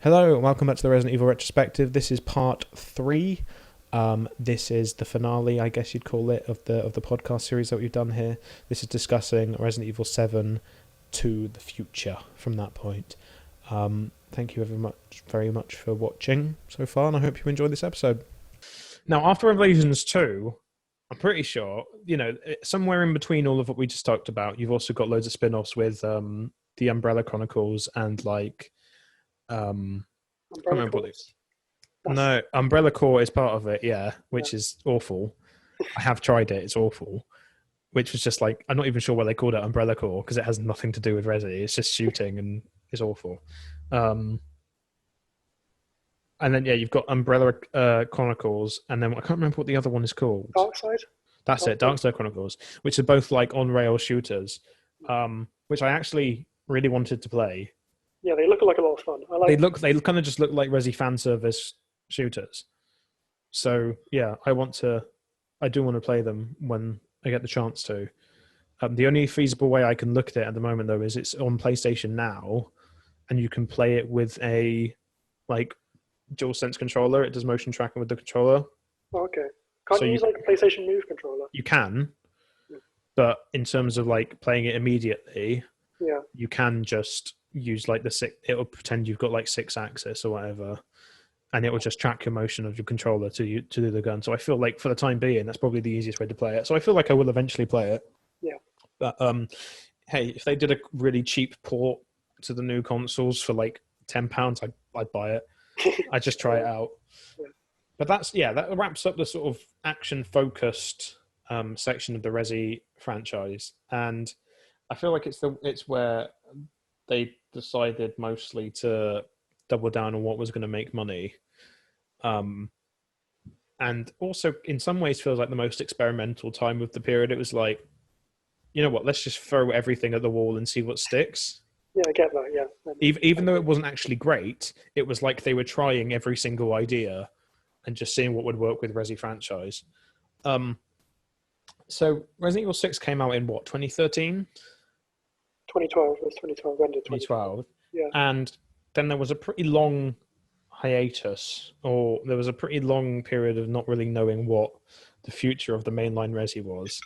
Hello and welcome back to the Resident Evil Retrospective. This is part 3. This is the finale, I guess you'd call it, of the podcast series that we've done here. This is discussing Resident Evil 7 to the future from that point. Thank you very much for watching so far, and I hope you enjoyed this episode. Now, after Revelations 2, I'm pretty sure, somewhere in between all of what we just talked about, you've also got loads of spin-offs with the Umbrella Chronicles and I can't remember what it is. No, Umbrella Corps is part of it, which is awful. I have tried it, it's awful. Which was just like, I'm not even sure why they called it Umbrella Corps, because it has nothing to do with Resi. It's just shooting and it's awful. And then, you've got Umbrella Chronicles, and then I can't remember what the other one is called. Darkside? That's it, Darkside Chronicles, which are both like on-rail shooters, which I actually really wanted to play. Yeah, they look like a lot of fun. They kind of just look like Resi fan service shooters. So yeah, I do want to play them when I get the chance to. The only feasible way I can look at it at the moment though is it's on PlayStation Now, and you can play it with a DualSense controller. It does motion tracking with the controller. Oh, okay. Can't you use a PlayStation Move controller? You can, but in terms of playing it immediately, you can just use it'll pretend you've got 6-axis or whatever, and it will just track your motion of your controller to do the gun. So I feel like for the time being, that's probably the easiest way to play it. So I feel like I will eventually play it. Yeah. But hey, if they did a really cheap port to the new consoles for £10, I'd buy it. I'd just try it out. Yeah. But that wraps up the sort of action-focused section of the Resi franchise, and I feel like it's where they decided mostly to double down on what was going to make money. And also, in some ways, feels like the most experimental time of the period. It was like, you know what, let's just throw everything at the wall and see what sticks. Yeah, I get that, yeah. Even though it wasn't actually great, it was like they were trying every single idea and just seeing what would work with Resi franchise. So Resident Evil 6 came out in what, 2013? 2012. It was 2012. When did 2012. Yeah. And then there was a pretty long hiatus, or there was a pretty long period of not really knowing what the future of the mainline Resi was.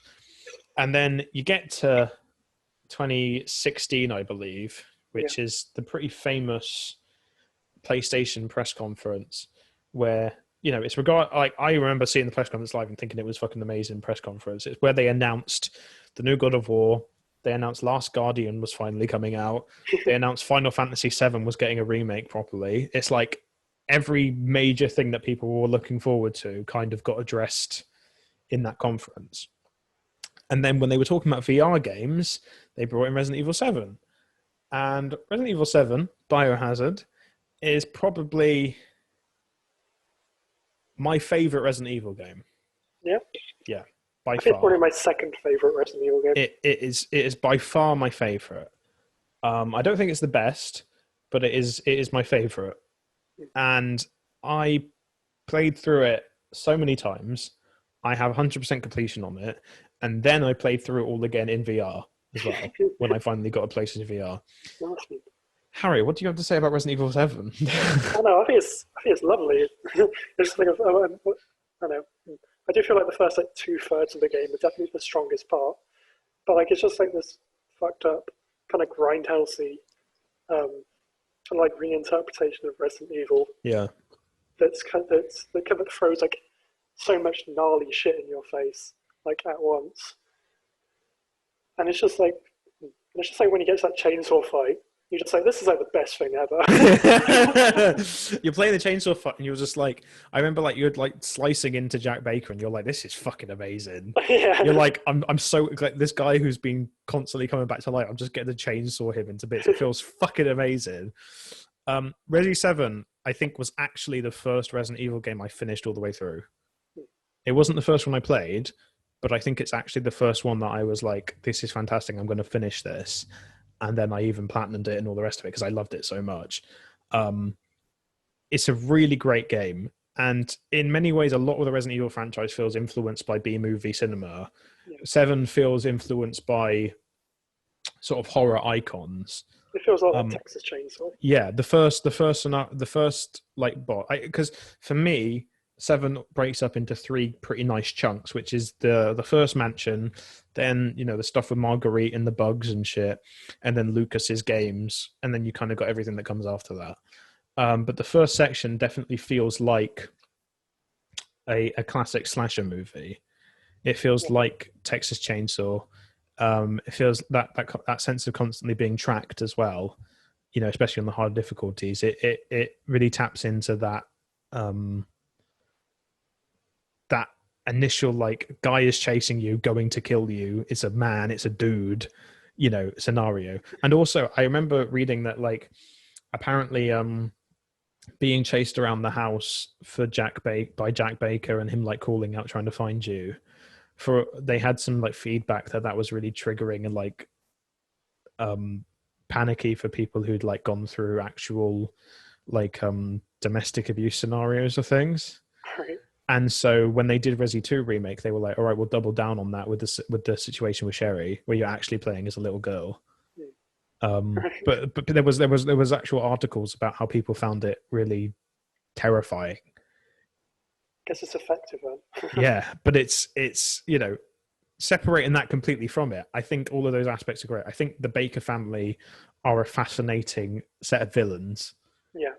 And then you get to 2016, I believe, which is the pretty famous PlayStation press conference where, it's I remember seeing the press conference live and thinking it was fucking amazing press conference. It's where they announced the new God of War. They announced Last Guardian was finally coming out. They announced Final Fantasy VII was getting a remake properly. It's like every major thing that people were looking forward to kind of got addressed in that conference. And then when they were talking about VR games, they brought in Resident Evil 7. And Resident Evil 7, Biohazard, is probably my favourite Resident Evil game. Yeah? Yeah. By I think far. probably my second favourite Resident Evil game. It is by far my favourite. I don't think it's the best, but it is my favourite. And I played through it so many times. I have 100% completion on it. And then I played through it all again in VR as well, when I finally got a PlayStation VR. Awesome. Harry, what do you have to say about Resident Evil 7? I know, I think it's lovely. It's I don't know. I do feel like the first 2/3 of the game is definitely the strongest part, but it's just this fucked up kind of grindhousey, kind of reinterpretation of Resident Evil. Yeah, that kind of throws so much gnarly shit in your face at once, and it's just like when you get to that chainsaw fight, you're just like, this is the best thing ever. You're playing the chainsaw fight and you're just like, I remember you're slicing into Jack Baker and you're like, this is fucking amazing. Yeah. You're like, I'm so this guy who's been constantly coming back to life, I'm just getting to chainsaw him into bits. It feels fucking amazing. Resi 7, I think, was actually the first Resident Evil game I finished all the way through. It wasn't the first one I played, but I think it's actually the first one that I was like, this is fantastic, I'm going to finish this. And then I even platinumed it and all the rest of it because I loved it so much. It's a really great game. And in many ways, a lot of the Resident Evil franchise feels influenced by B-movie cinema. Yeah. 7 feels influenced by sort of horror icons. It feels a lot like Texas Chainsaw. Yeah, the first like bot, because for me, 7 breaks up into 3 pretty nice chunks, which is the first mansion, then the stuff with Marguerite and the bugs and shit, and then Lucas's games, and then you kind of got everything that comes after that. But the first section definitely feels like a classic slasher movie. It feels like Texas Chainsaw. It feels that sense of constantly being tracked as well. Especially on the hard difficulties. It really taps into that that initial like guy is chasing you, going to kill you. It's a man. It's a dude. Scenario. And also, I remember reading that like apparently being chased around the house by Jack Baker and him like calling out trying to find you, they had some like feedback that was really triggering and like panicky for people who'd like gone through actual like domestic abuse scenarios or things. Right. And so when they did Resi 2 remake, they were like, all right, we'll double down on that with the situation with Sherry, where you're actually playing as a little girl. But there was actual articles about how people found it really terrifying. Guess it's effective then. Yeah, but it's separating that completely from it. I think all of those aspects are great. I think the Baker family are a fascinating set of villains. Yeah.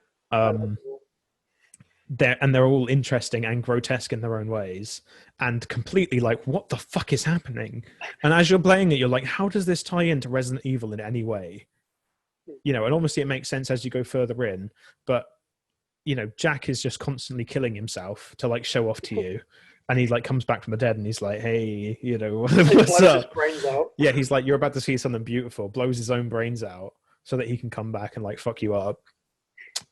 They're all interesting and grotesque in their own ways, and completely like, what the fuck is happening? And as you're playing it, you're like, how does this tie into Resident Evil in any way? And obviously it makes sense as you go further in, but Jack is just constantly killing himself to like show off to you, and he like comes back from the dead and he's like, hey, what's up? His brains out. Yeah, he's like, you're about to see something beautiful, blows his own brains out so that he can come back and like fuck you up.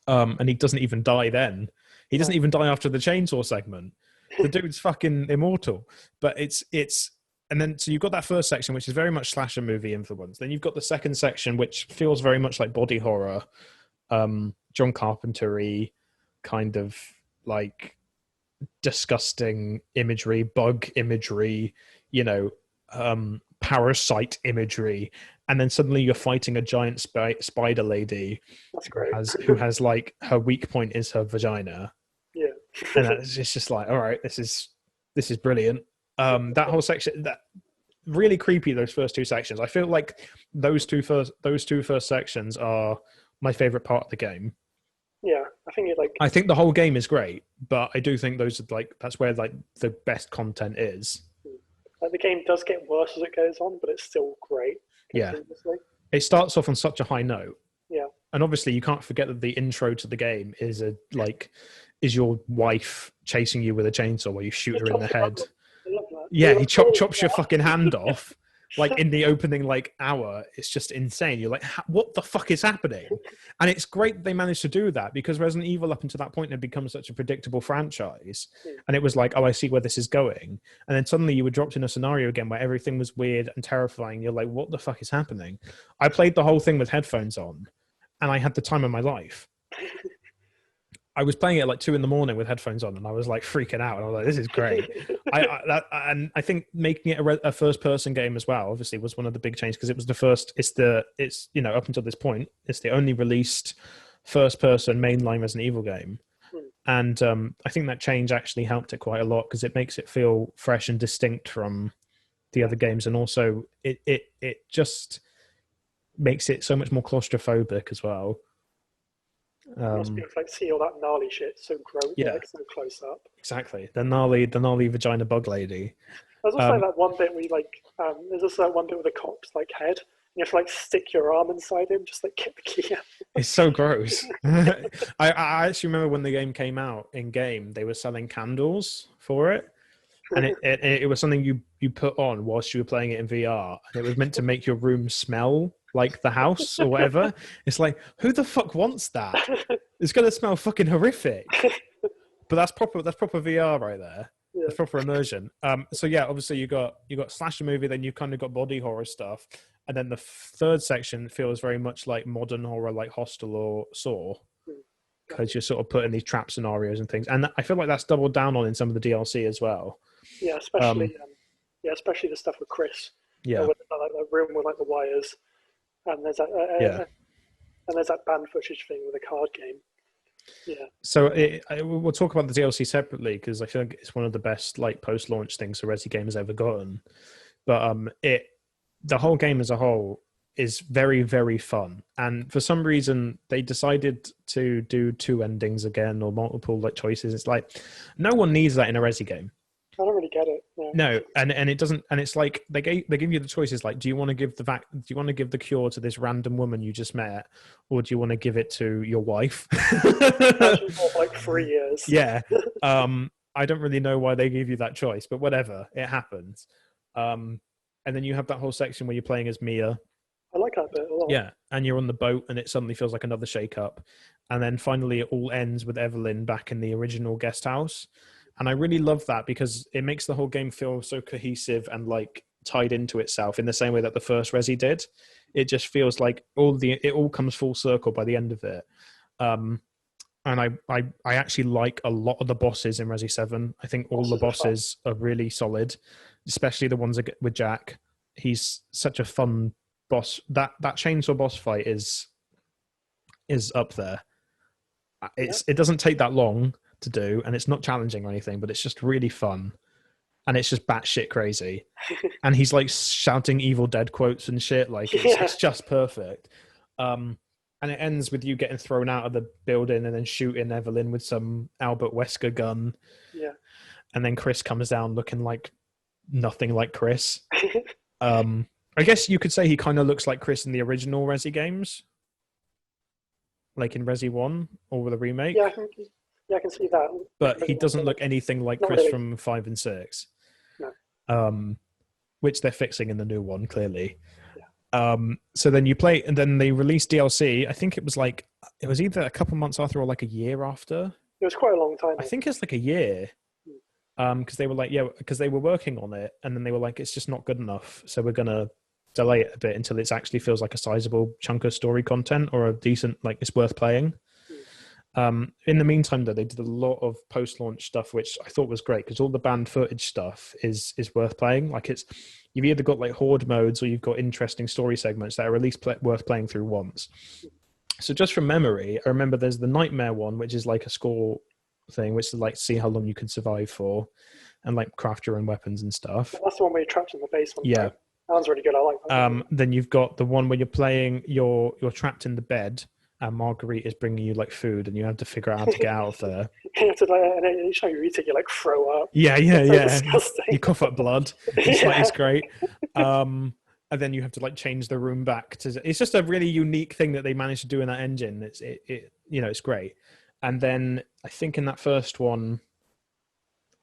And he doesn't even die then. He doesn't even die after the chainsaw segment. The dude's fucking immortal. But it's and then so you've got that first section, which is very much slasher movie influence. Then you've got the second section, which feels very much like body horror, John Carpenter-y, kind of like disgusting imagery, bug imagery, parasite imagery. And then suddenly you're fighting a giant spider lady. That's great. Who has like her weak point is her vagina. Yeah. And it's just like, all right, this is brilliant. That whole section, that really creepy. Those first 2 sections. I feel like those two first sections are my favorite part of the game. Yeah, I think the whole game is great, but I do think those are like that's where like the best content is. Like the game does get worse as it goes on, but it's still great. Yeah, it starts off on such a high note. Yeah, and obviously you can't forget that the intro to the game is your wife chasing you with a chainsaw while you shoot her in the head. I love that. Yeah, he chops your fucking hand off. Like in the opening like hour, it's just insane. You're like, what the fuck is happening? And it's great that they managed to do that, because Resident Evil up until that point had become such a predictable franchise. And it was like, oh, I see where this is going. And then suddenly you were dropped in a scenario again where everything was weird and terrifying. You're like, what the fuck is happening? I played the whole thing with headphones on, and I had the time of my life. I was playing it at like 2 a.m. with headphones on, and I was like freaking out. And I was like, "This is great." And I think making it a first-person game as well, obviously, was one of the big changes, because it was the first. It's up until this point, it's the only released first-person mainline Resident Evil game, and I think that change actually helped it quite a lot, because it makes it feel fresh and distinct from the other games, and also it just makes it so much more claustrophobic as well. It must be like see all that gnarly shit so so close up. Exactly, the gnarly vagina bug lady. There's also that one bit where you there's also that one bit with the cop's like head. You have to like stick your arm inside him, just like get the key out. It's so gross. I actually remember when the game came out in game, they were selling candles for it, and it was something you put on whilst you were playing it in VR, and it was meant to make your room smell like the house or whatever. It's like, who the fuck wants that? It's gonna smell fucking horrific. But that's proper VR right there. Yeah. That's proper immersion. So yeah, obviously you got slasher movie, then you've kind of got body horror stuff, and then the third section feels very much like modern horror, like Hostel or Saw, because you're sort of putting these trap scenarios and things, and I feel like that's doubled down on in some of the DLC as well. Yeah, especially the stuff with Chris. Yeah, with, like the room with like the wires, and there's that. And there's that band footage thing with the card game. Yeah. So we'll talk about the DLC separately because I feel like it's one of the best like post-launch things a Resi game has ever gotten. But the whole game as a whole is very, very fun. And for some reason, they decided to do 2 endings again or multiple like choices. It's like no one needs that in a Resi game. I don't really get it. No, and it doesn't. And it's like they give you the choices. Like, do you want to give the cure to this random woman you just met, or do you want to give it to your wife? For like 3 years. Yeah. I don't really know why they gave you that choice, but whatever, it happens. And then you have that whole section where you're playing as Mia. I like that bit a lot. Yeah, and you're on the boat, and it suddenly feels like another shake-up. And then finally, it all ends with Evelyn back in the original guest house. And I really love that because it makes the whole game feel so cohesive and like tied into itself in the same way that the first Resi did. It just feels like it all comes full circle by the end of it. And I actually like a lot of the bosses in Resi 7. I think all the bosses are really solid, especially the ones with Jack. He's such a fun boss. That chainsaw boss fight is up there. It doesn't take that long to do, and it's not challenging or anything, but it's just really fun, and it's just batshit crazy. And he's like shouting Evil Dead quotes and shit. Like it's just perfect. And it ends with you getting thrown out of the building and then shooting Evelyn with some Albert Wesker gun. Yeah. And then Chris comes down looking like nothing like Chris. I guess you could say he kind of looks like Chris in the original Resi games, like in Resi 1 or the remake. Yeah, I can see that. But he doesn't look anything like Chris really. From 5 and 6. No. Which they're fixing in the new one, clearly. Yeah. So then you play, and then they released DLC. I think it was either a couple months after or like a year after. It was quite a long time. I think it's like a year. Because they were like, because they were working on it, and then they were like, it's just not good enough, so we're gonna delay it a bit until it actually feels like a sizable chunk of story content or a decent, like it's worth playing. In the meantime, though, they did a lot of post-launch stuff, which I thought was great because all the banned footage stuff is worth playing. Like you've either got like horde modes or you've got interesting story segments that are at least worth playing through once. So just from memory, I remember there's the Nightmare one, which is like a score thing, which is like see how long you can survive for, and like craft your own weapons and stuff. That's the one where you're trapped in the basement. Yeah, right? That one's really good. I like that. Then you've got the one where you're playing, you're trapped in the bed, and Marguerite is bringing you like food, and you have to figure out how to get out of there. You have to, and each time you eat it, you like throw up. Yeah. Disgusting. You cough up blood. It's great. And then you have to like change the room back to. It's just a really unique thing that they managed to do in that engine. It's great. And then I think in that first one,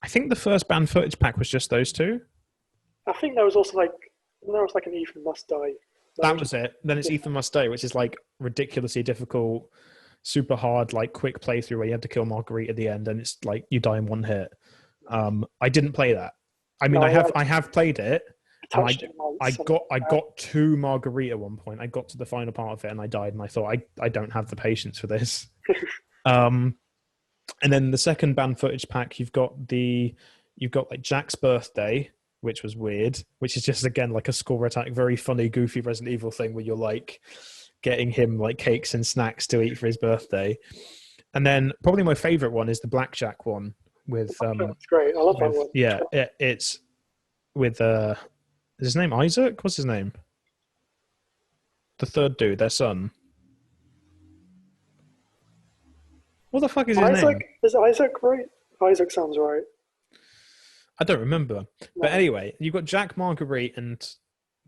I think the first banned footage pack was just those 2. I think there was also like an Ethan Must Die. That was it. Then it's Ethan Must Die, which is like ridiculously difficult, super hard, like quick playthrough where you have to kill Marguerite at the end, and it's like you die in one hit. I didn't play that. I mean, I have played it. I got to Marguerite at one point. I got to the final part of it, and I died. And I thought, I don't have the patience for this. And then the second banned footage pack, you've got like Jack's birthday, which was weird, which is just again like a score attack, very funny, goofy Resident Evil thing where you're like getting him like cakes and snacks to eat for his birthday. And then probably my favorite one is the Blackjack one with that's great. I love that one. Yeah, it's with is his name Isaac? What's his name? The third dude, their son. What the fuck is his name? Is Isaac right? Isaac sounds right. I don't remember. No. But anyway, you've got Jack, Marguerite, and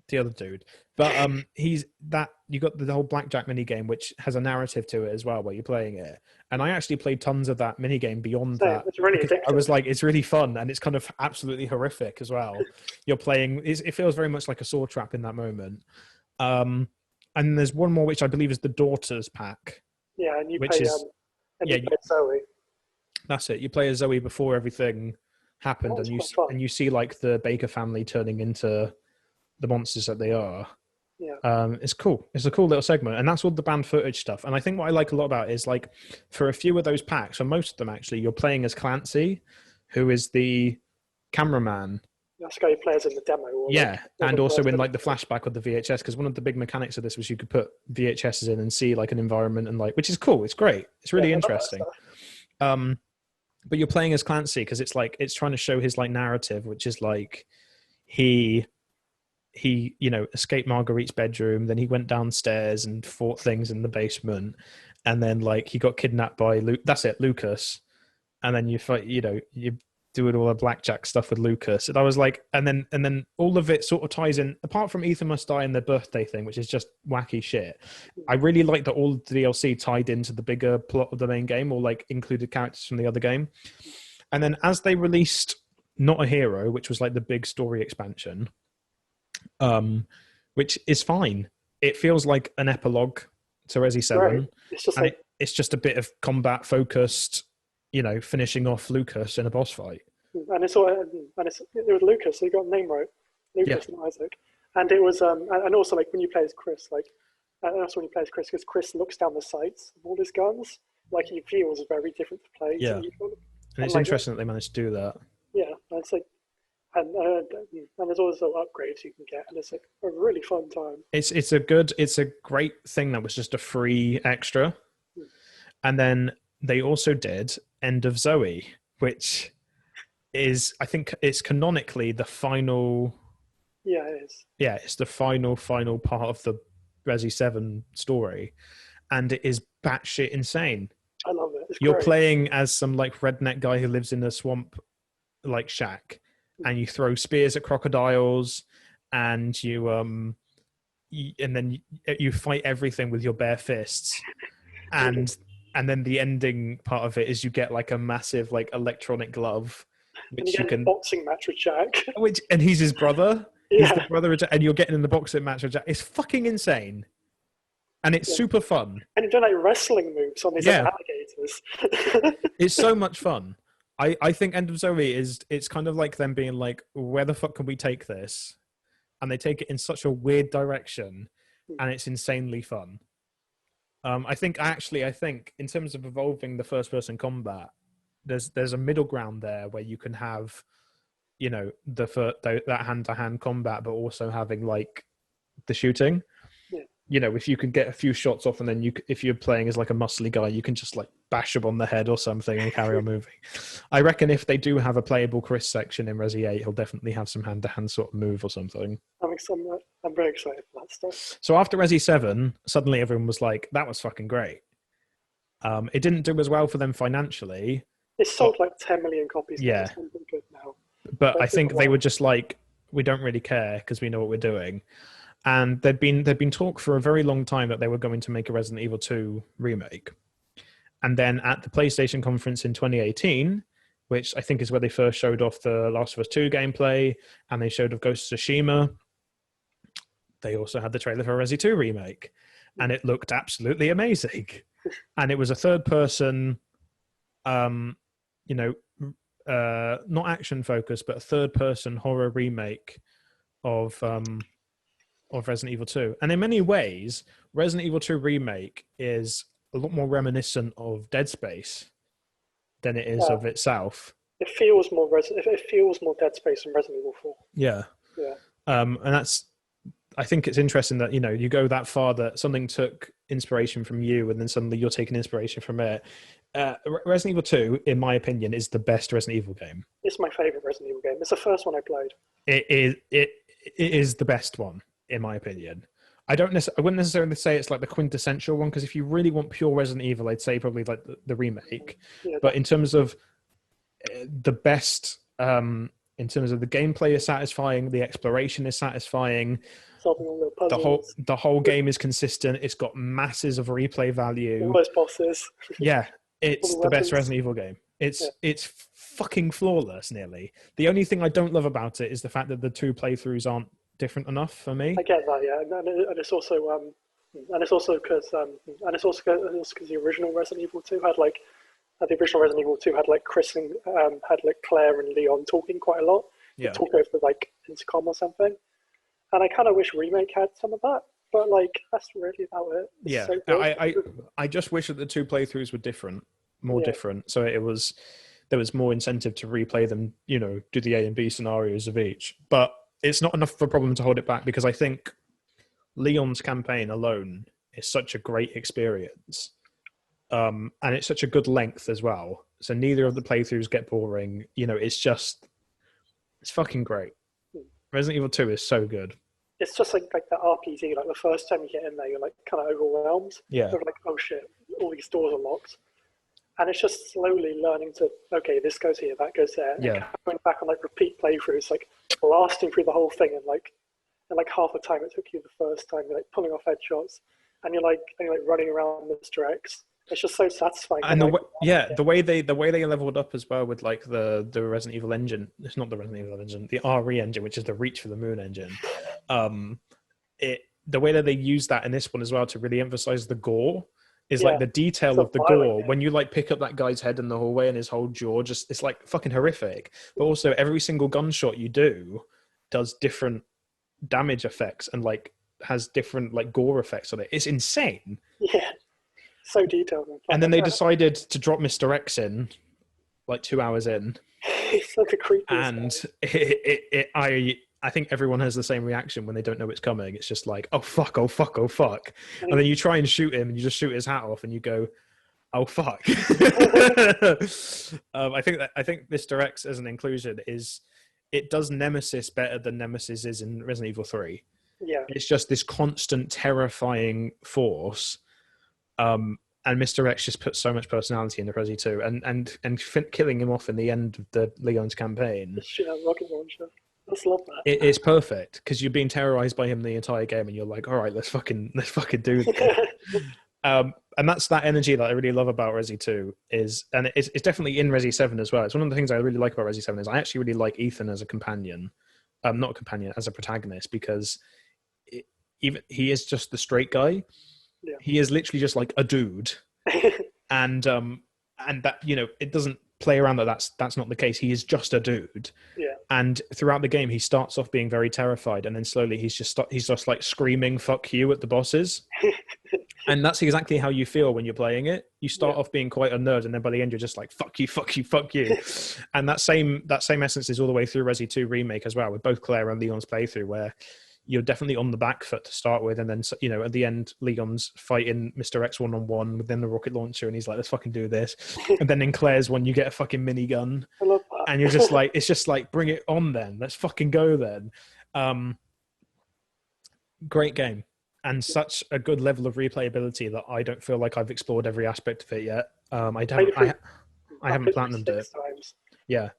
the other dude. But you got the whole Blackjack minigame, which has a narrative to it as well, where you're playing it. And I actually played tons of that minigame beyond that. It's really addictive. I was like, it's really fun, and it's kind of absolutely horrific as well. You're playing, it feels very much like a saw trap in that moment. And there's one more, which I believe is the Daughters pack. Yeah, and you play Zoe. That's it. You play as Zoe before everything happened, and you see like the Baker family turning into the monsters that they are. Yeah. It's cool. It's a cool little segment, and that's all the banned footage stuff. And I think what I like a lot about it is like for a few of those packs, or most of them actually, you're playing as Clancy, who is the cameraman That's how you play as in the demo. Or Yeah, and also in like the flash. flashback of the VHS, because one of the big mechanics of this was you could put VHSs in and see like an environment and like, which is cool. It's great. It's really interesting. But you're playing as Clancy because it's like it's trying to show his like narrative, which is like he escaped Marguerite's bedroom, then he went downstairs and fought things in the basement, and then like he got kidnapped by Lucas, and then you fight, you doing all the blackjack stuff with Lucas. And I was like, and then all of it sort of ties in, apart from Ethan Must Die and the birthday thing, which is just wacky shit. I really like that all the DLC tied into the bigger plot of the main game, or like included characters from the other game. And then as they released Not a Hero, which was like the big story expansion, which is fine. It feels like an epilogue to Resi 7. Right. It's just a bit of combat focused, finishing off Lucas in a boss fight. And it was Lucas, so you got the name right. Lucas and Isaac. And it was and also like when you play as Chris, because Chris looks down the sights of all his guns, like he feels very different to play. Yeah. And it's interesting that they managed to do that. Yeah, and it's like and there's also upgrades you can get, and it's like a really fun time. It's a great thing that was just a free extra. And then they also did End of Zoe, which is, I think it's canonically the final. Yeah, it is. Yeah, it's the final part of the Resi 7 story. And it is batshit insane. I love it. You're playing as some like redneck guy who lives in a swamp like shack, and you throw spears at crocodiles, and and then you fight everything with your bare fists. And then the ending part of it is you get like a massive like electronic glove, which you can boxing match with Jack. And he's his brother. Yeah. He's the brother of Jack, and you're getting in the boxing match with Jack. It's fucking insane, and it's super fun. And you do like wrestling moves on these alligators. It's so much fun. I think End of Zoe it's kind of like them being like, where the fuck can we take this? And they take it in such a weird direction, and it's insanely fun. I think in terms of evolving the first person combat, there's a middle ground there where you can have, that hand to hand combat, but also having like the shooting. Yeah. If you can get a few shots off, and then if you're playing as like a muscly guy, you can just like bash him on the head or something and carry on moving. I reckon if they do have a playable Chris section in Resi 8, he'll definitely have some hand to hand sort of move or something. I'm very excited for that stuff. So after Resi 7, suddenly everyone was like, that was fucking great. It didn't do as well for them financially. It sold like 10 million copies. Yeah. It's something good now. But I think they were just like, we don't really care because we know what we're doing. And there'd been talk for a very long time that they were going to make a Resident Evil 2 remake. And then at the PlayStation conference in 2018, which I think is where they first showed off the Last of Us 2 gameplay, and they showed off Ghost of Tsushima, they also had the trailer for Resi 2 remake. And it looked absolutely amazing. And it was a third person, not action focused, but a third person horror remake of Resident Evil 2. And in many ways, Resident Evil 2 remake is a lot more reminiscent of Dead Space than it is of itself. It feels more Dead Space than Resident Evil 4. Yeah. Yeah. And I think it's interesting that, you go that far that something took inspiration from you and then suddenly you're taking inspiration from it. Resident Evil 2, in my opinion, is the best Resident Evil game. It's my favorite Resident Evil game. It's the first one I played. It is the best one, in my opinion. I wouldn't necessarily say it's like the quintessential one, because if you really want pure Resident Evil, I'd say probably like the remake. Yeah, but in terms of the best, in terms of the gameplay is satisfying, the exploration is satisfying, the whole game is consistent. It's got masses of replay value. All those bosses. Yeah, it's the best Resident Evil game. It's fucking flawless, nearly. The only thing I don't love about it is the fact that the two playthroughs aren't different enough for me. I get that, yeah, and it's also because the original Resident Evil 2 had like Chris and had like Claire and Leon talking quite a lot. Yeah, talk over like intercom or something. And I kind of wish remake had some of that, but like that's really about it. It's I just wish that the two playthroughs were different, more different. So there was more incentive to replay them, do the A and B scenarios of each. But it's not enough of a problem to hold it back, because I think Leon's campaign alone is such a great experience. And it's such a good length as well. So neither of the playthroughs get boring. It's fucking great. Resident Evil 2 is so good. It's just like that RPG. Like the first time you get in there, you're like kind of overwhelmed. Yeah. You're like, oh shit, all these doors are locked. And it's just slowly learning to, okay, this goes here, that goes there. And going back on like repeat playthroughs, like blasting through the whole thing, and like half the time it took you the first time, you're like pulling off headshots, and you're like running around Mr. X. It's just so satisfying. And the way they leveled up as well with like the Resident Evil engine. It's not the Resident Evil engine, the RE engine, which is the Reach for the Moon engine. The way that they use that in this one as well to really emphasize the gore is like the detail of the gore. When you like pick up that guy's head in the hallway and his whole jaw, just it's like fucking horrific. But also every single gunshot you do does different damage effects and like has different like gore effects on it. It's insane. Yeah. So detailed. And then they decided to drop Mr. X in like 2 hours in. It's like a creepy. And I think everyone has the same reaction when they don't know it's coming. It's just like, oh fuck, oh fuck, oh fuck. And then you try and shoot him and you just shoot his hat off and you go, oh fuck. I think Mr. X as an inclusion it does Nemesis better than Nemesis is in Resident Evil 3. Yeah. It's just this constant terrifying force. And Mr. X just puts so much personality into Resi 2, and killing him off in the end of the Leon's campaign. Rocket launcher. I just love that. It's perfect because you're being terrorized by him the entire game, and you're like, all right, let's fucking do this. And that's that energy that I really love about Resi 2 and it's definitely in Resi 7 as well. It's one of the things I really like about Resi 7 is I actually really like Ethan as a companion, not a companion, as a protagonist, because he is just the straight guy. Yeah. He is literally just like a dude, and that it doesn't play around that's not the case. He is just a dude. Yeah. And throughout the game, he starts off being very terrified, and then slowly he's just like screaming "fuck you" at the bosses. And that's exactly how you feel when you're playing it. You start off being quite a nerd, and then by the end, you're just like "fuck you, fuck you, fuck you." And that same essence is all the way through Resi 2 Remake as well, with both Claire and Leon's playthrough, where you're definitely on the back foot to start with, and then at the end, Leon's fighting Mr. X one-on-one within the rocket launcher, and he's like, "Let's fucking do this." And then in Claire's one, you get a fucking minigun, I love that. and you're just like, "It's just like, bring it on, then. Let's fucking go, then." Great game, and such a good level of replayability that I don't feel like I've explored every aspect of it yet. I haven't platinumed it. Times. Yeah,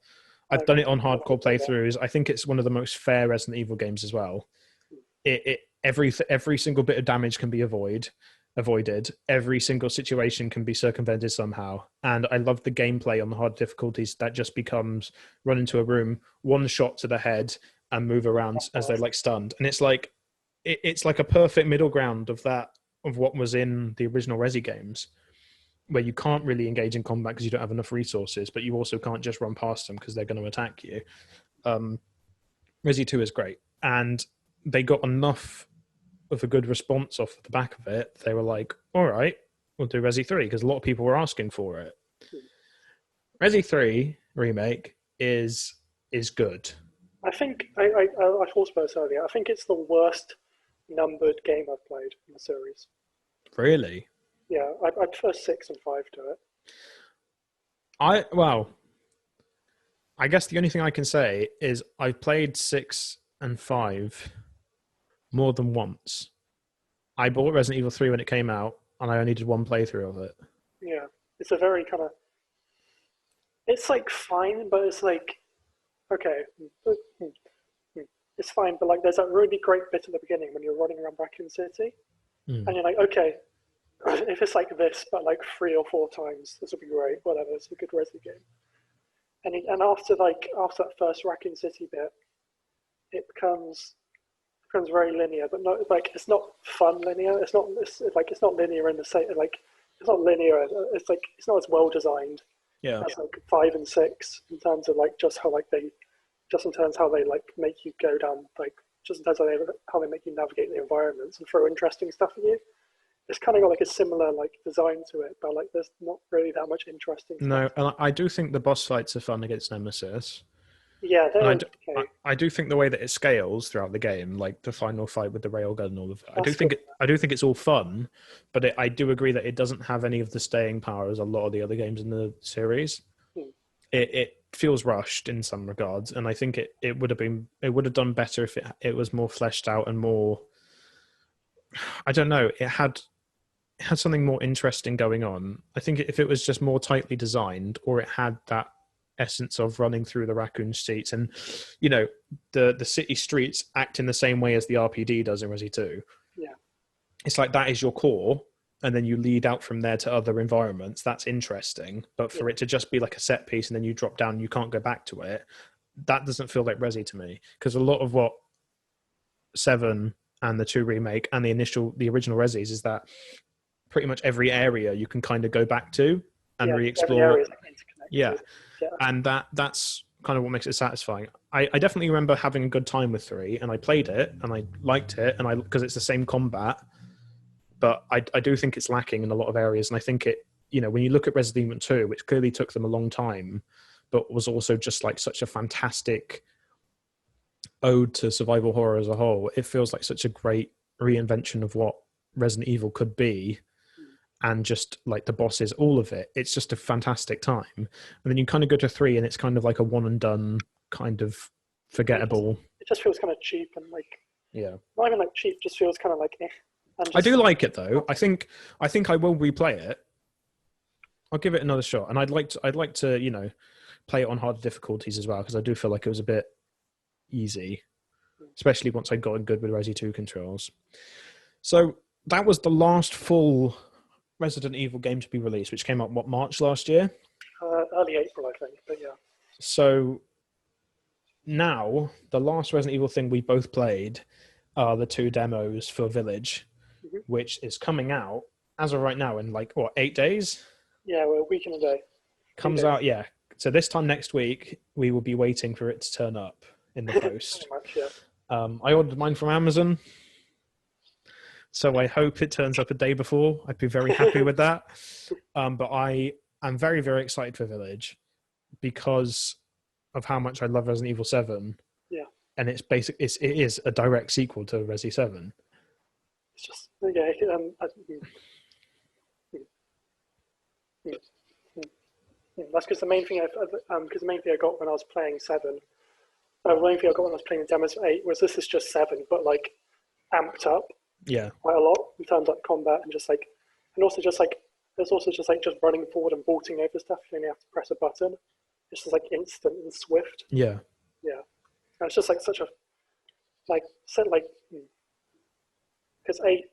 I've done it on hardcore playthroughs. I think it's one of the most fair Resident Evil games as well. Every single bit of damage can be avoided. Every single situation can be circumvented somehow. And I love the gameplay on the hard difficulties that just becomes run into a room, one shot to the head, and move around as they're like stunned. And it's like a perfect middle ground of what was in the original Resi games, where you can't really engage in combat because you don't have enough resources, but you also can't just run past them because they're going to attack you. Resi 2 is great, and they got enough of a good response off the back of it. They were like, all right, we'll do Resi 3, because a lot of people were asking for it. Resi 3 Remake is good. I think, I thought about this earlier, I think it's the worst numbered game I've played in the series. Really? Yeah, I prefer 6 and 5 to it. I guess the only thing I can say is I've played 6 and 5 more than once. I bought Resident Evil 3 when it came out, and I only did one playthrough of it. Yeah, it's a very kind of... It's like fine, but it's like, okay, it's fine, but like there's that really great bit at the beginning when you're running around Raccoon City, and you're like, okay, if it's like this, but like 3 or 4 times, this will be great, whatever, it's a good Resident game. And after that first Raccoon City bit, it becomes very linear, but not like it's not fun linear. It's not linear in the same it's not linear. It's like it's not as well designed as like 5 and 6 in terms of like in terms of how they like make you go down, like just in terms of how they make you navigate the environments and throw interesting stuff at you. it's kind of got like a similar like design to it, but like there's not really that much interesting No, stuff. and I do think the boss fights are fun against Nemesis. Yeah, And they're I okay. I do think the way that it scales throughout the game, like the final fight with the railgun and all of that, That's good. I do think it's all fun, but I do agree that it doesn't have any of the staying power as a lot of the other games in the series. Hmm. It feels rushed in some regards, and I think it would have done better if it was more fleshed out and more. I don't know. It had something more interesting going on. I think if it was just more tightly designed, or it had that essence of running through the raccoon streets, and the city streets act in the same way as the RPD does in Resi 2. Yeah, It's like that is your core, and then you lead out from there to other environments. That's interesting, but yeah, for it to just be like a set piece and then you drop down and you can't go back to it, that doesn't feel like Resi to me. Because a lot of what 7 and the 2 remake and the original Resis is that pretty much every area you can kind of go back to and yeah. Every re-explore. area is like Yeah, interconnected. Yeah, and that's kind of what makes it satisfying. I definitely remember having a good time with 3, and I played it and I liked it, and because it's the same combat, but I do think it's lacking in a lot of areas, and I think when you look at Resident Evil 2, which clearly took them a long time, but was also just like such a fantastic ode to survival horror as a whole, it feels like such a great reinvention of what Resident Evil could be, and just like the bosses, all of it. It's just a fantastic time. And then you kind of go to 3, and it's kind of like a one and done, kind of forgettable. it just feels kind of cheap and like Yeah, not even like cheap. Just feels kind of like and I just do like it though. I think I will replay it. I'll give it another shot, and I'd like to play it on harder difficulties as well, because I do feel like it was a bit easy, especially once I got good with Resi 2 controls. So that was the last full Resident Evil game to be released, which came out March last year. early April, I think. But yeah, So now the last Resident Evil thing we both played are the 2 demos for Village, hmm which is coming out as of right now in like 8 days. yeah, we're a week and a day. Comes 2 days, out, yeah. So this time next week we will be waiting for it to turn up in the post. pretty much. Yeah, I ordered mine from Amazon, so I hope it turns up a day before. I'd be very happy with that. But I am very, very excited for Village because of how much I love Resident Evil 7. yeah. And it is a direct sequel to Resi 7. It's just yeah. That's because the main thing I got when I was playing 7. The main thing I got when I was playing the demos for 8 was this is just 7, but like amped up Yeah. quite a lot in terms of like combat and just like, and also just like there's also just like just running forward and vaulting over stuff. You only have to press a button. It's just like instant and swift. Yeah. Yeah, and it's just like such a like set like because 8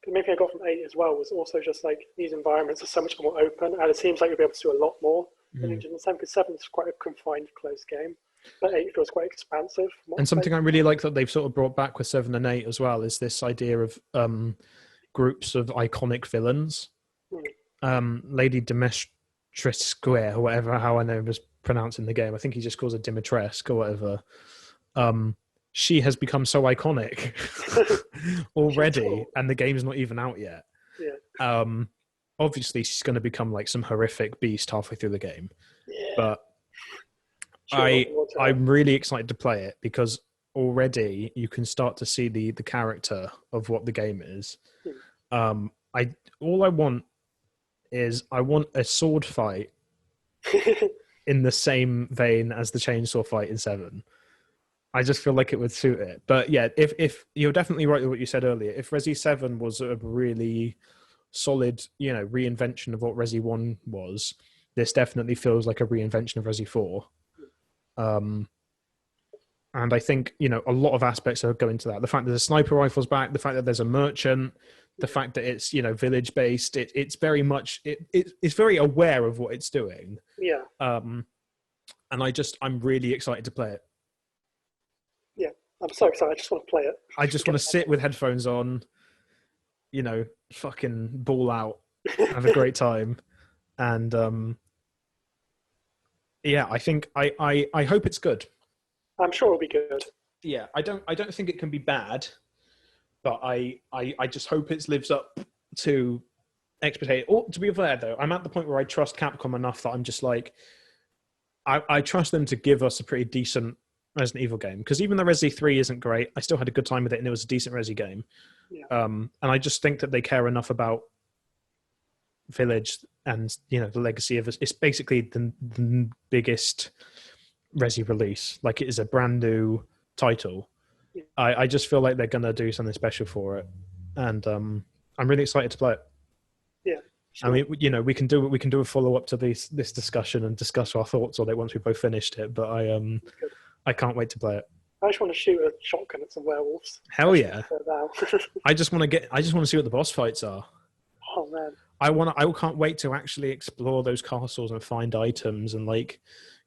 the main thing I got from 8 as well was also just like these environments are so much more open, and it seems like you'll be able to do a lot more than in 7, because 7 is quite a confined, closed game, but 8 feels quite expansive. And something I really like that they've sort of brought back with 7 and 8 as well is this idea of groups of iconic villains. Lady Dimitrescu, or whatever, how I know him is pronounced in the game. I think he just calls her Dimitrescu or whatever. She has become so iconic already, and the game's not even out yet. Yeah. Obviously, she's going to become like some horrific beast halfway through the game. Yeah. But Sure, I'm really excited to play it because already you can start to see the character of what the game is. All I want is I want a sword fight in the same vein as the chainsaw fight in 7. I just feel like it would suit it. But yeah, if you're definitely right with what you said earlier, if Resi 7 was a really solid, reinvention of what Resi 1 was, this definitely feels like a reinvention of Resi 4. And I think, a lot of aspects are going to that. The fact that the sniper rifle's back, the fact that there's a merchant, the fact that it's, village based, it's very much, it's very aware of what it's doing. Yeah. And I'm really excited to play it. Yeah. I'm so excited. I just want to play it. I just want to sit with headphones on, fucking ball out, have a great time. And yeah, I think I hope it's good. I'm sure it'll be good. Yeah, I don't think it can be bad, but I just hope it lives up to expectation. Or, to be fair, though, I'm at the point where I trust Capcom enough that I'm just like, I trust them to give us a pretty decent Resident Evil game. Because even though Resi 3 isn't great, I still had a good time with it, and it was a decent Resi game. Yeah. And I just think that they care enough about Village and the legacy of it. It's basically the biggest Resi release. Like, it is a brand new title. Yeah. I just feel like they're gonna do something special for it, and I'm really excited to play it. Yeah. Sure. I mean, we can do a follow up to this discussion and discuss our thoughts on it once we both finished it. But I can't wait to play it. I just want to shoot a shotgun at some werewolves. Hell yeah! I just want to see what the boss fights are. Oh man! I can't wait to actually explore those castles and find items and like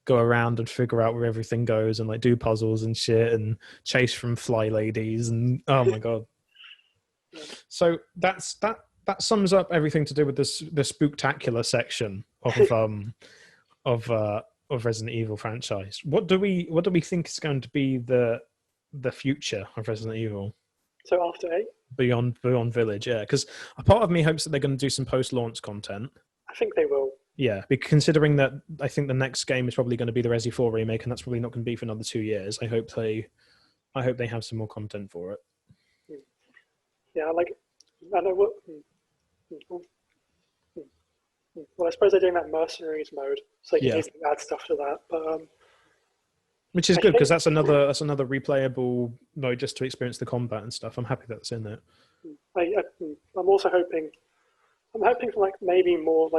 go around and figure out where everything goes and like do puzzles and shit and chase from fly ladies and oh my god. Yeah. So that sums up everything to do with the spooktacular section of Resident Evil franchise. What do we think is going to be the future of Resident Evil? So after 8? Beyond Village, yeah. Because a part of me hopes that they're going to do some post-launch content. I think they will. Yeah, considering that I think the next game is probably going to be the Resi 4 remake, and that's probably not going to be for another 2 years. I hope they have some more content for it. Yeah, I know what. Well, I suppose they're doing that mercenaries mode, so you can easily add stuff to that. But which is good because that's another replayable mode just to experience the combat and stuff. I'm happy that's in there. I'm also hoping. I'm hoping for maybe more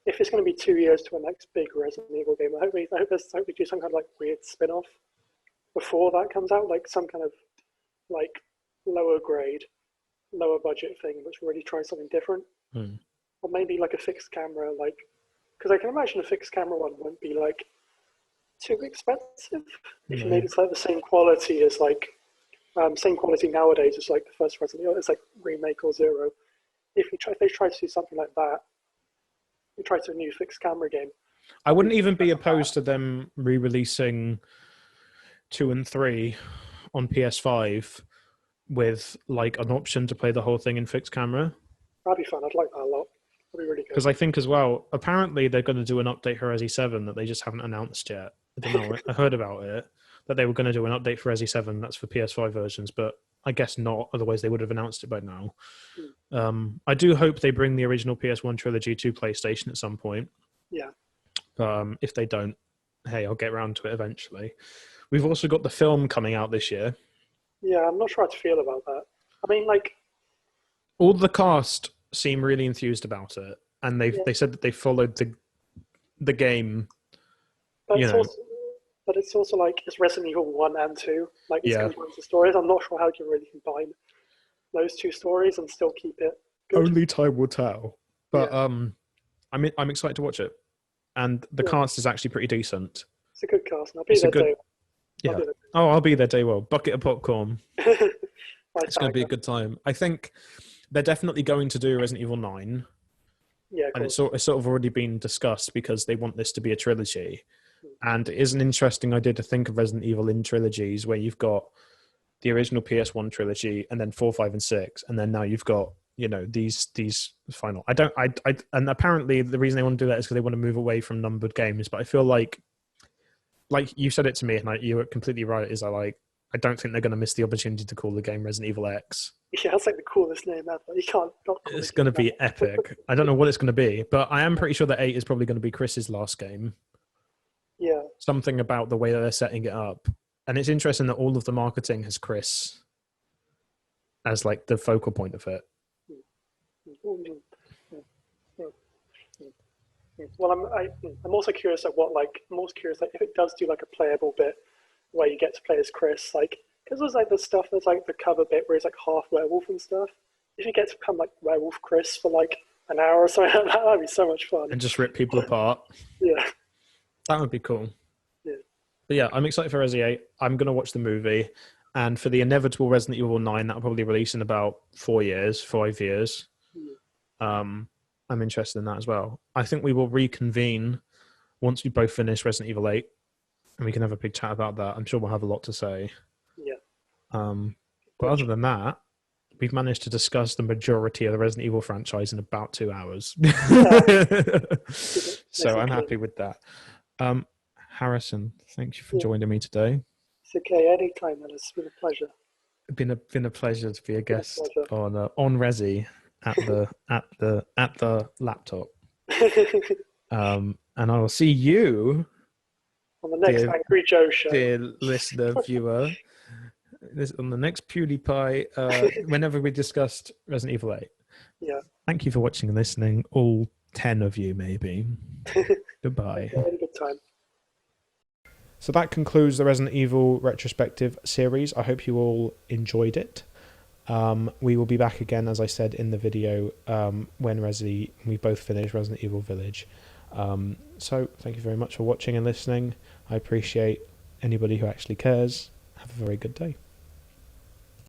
if it's going to be 2 years to a next big Resident Evil game. I hope we do some kind of weird spin-off before that comes out, some kind of lower grade, lower budget thing, which really tries something different. Or maybe a fixed camera, because I can imagine a fixed camera one won't be too expensive. If you made it the same quality as same quality nowadays as the first Resident Evil, it's remake or Zero. If they try to do something like that, you try to a new fixed camera game. I wouldn't even be opposed to them re-releasing 2 and 3 on PS5 with an option to play the whole thing in fixed camera. That'd be fun. I'd like that a lot. That'd be really good. Because I think as well, apparently they're going to do an update for Resi 7 that they just haven't announced yet. I don't know. I heard about it, that they were going to do an update for Resi 7. That's for PS5 versions, but I guess not. Otherwise, they would have announced it by now. I do hope they bring the original PS1 trilogy to PlayStation at some point. Yeah. If they don't, hey, I'll get around to it eventually. We've also got the film coming out this year. Yeah, I'm not sure how to feel about that. I mean, all the cast seem really enthused about it, and they said that they followed the game. But it's also it's Resident Evil 1 and 2. It's combines the stories. I'm not sure how you can really combine those two stories and still keep it good. Only time will tell. But I'm excited to watch it, and the cast is actually pretty decent. It's a good cast, and I'll be there day one. Yeah. I'll be there day one. Bucket of popcorn. It's going to be a good time. I think they're definitely going to do Resident Evil 9. Yeah, and it's sort of already been discussed because they want this to be a trilogy. And it is an interesting idea to think of Resident Evil in trilogies where you've got the original PS1 trilogy and then 4, 5, and 6, and then now you've got these final. And apparently the reason they want to do that is because they want to move away from numbered games. But I feel like you said it to me, and you were completely right. I don't think they're going to miss the opportunity to call the game Resident Evil X. Yeah, that's the coolest name ever. You can't not call it's going to be epic. I don't know what it's going to be, but I am pretty sure that 8 is probably going to be Chris's last game. Yeah. Something about the way that they're setting it up. And it's interesting that all of the marketing has Chris as the focal point of it. Well, I'm also curious at what I'm also curious if it does do a playable bit where you get to play as Chris, because there's the stuff there's the cover bit where he's half werewolf and stuff. If you get to become werewolf Chris for an hour or something like that, that'd be so much fun. And just rip people apart. Yeah. That would be cool. Yeah. But yeah, I'm excited for Resi 8. I'm going to watch the movie. And for the inevitable Resident Evil 9, that'll probably release in about 5 years. I'm interested in that as well. I think we will reconvene once we both finish Resident Evil 8. And we can have a big chat about that. I'm sure we'll have a lot to say. Yeah. But other than that, we've managed to discuss the majority of the Resident Evil franchise in about 2 hours. So I'm happy with that. Harrison, thank you for joining me today. It's okay, anytime, and it's been a pleasure. Been a pleasure to be a guest on Resi at the laptop. And I will see you on the next Angry Joe show, dear listener, viewer, on the next PewDiePie, whenever we discussed Resident Evil 8. Yeah. Thank you for watching and listening, all 10 of you, maybe. Goodbye. Had a good time. So that concludes the Resident Evil retrospective series. I hope you all enjoyed it. We will be back again, as I said in the video, when we both finish Resident Evil Village. So thank you very much for watching and listening. I appreciate anybody who actually cares. Have a very good day.